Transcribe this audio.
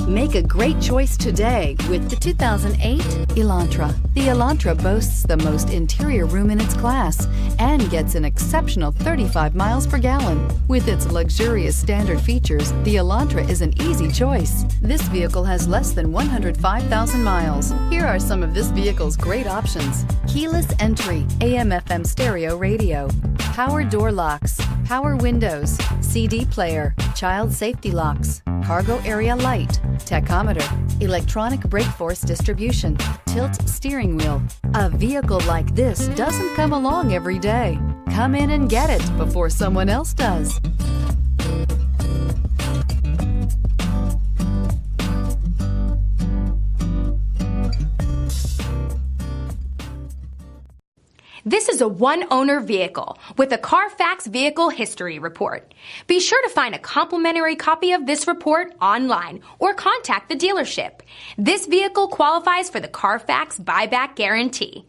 Make a great choice today with the 2008 Elantra. The Elantra boasts the most interior room in its class and gets an exceptional 35 miles per gallon. With its luxurious standard features, the Elantra is an easy choice. This vehicle has less than 105,000 miles. Here are some of this vehicle's great options: keyless entry, AM/FM stereo radio, power door locks, power windows, CD player, child safety locks, cargo area light, tachometer, electronic brake force distribution, tilt steering wheel. A vehicle like this doesn't come along every day. Come in and get it before someone else does. This is a one-owner vehicle with a CARFAX Vehicle History Report. Be sure to find a complimentary copy of this report online or contact the dealership. This vehicle qualifies for the CARFAX Buyback Guarantee.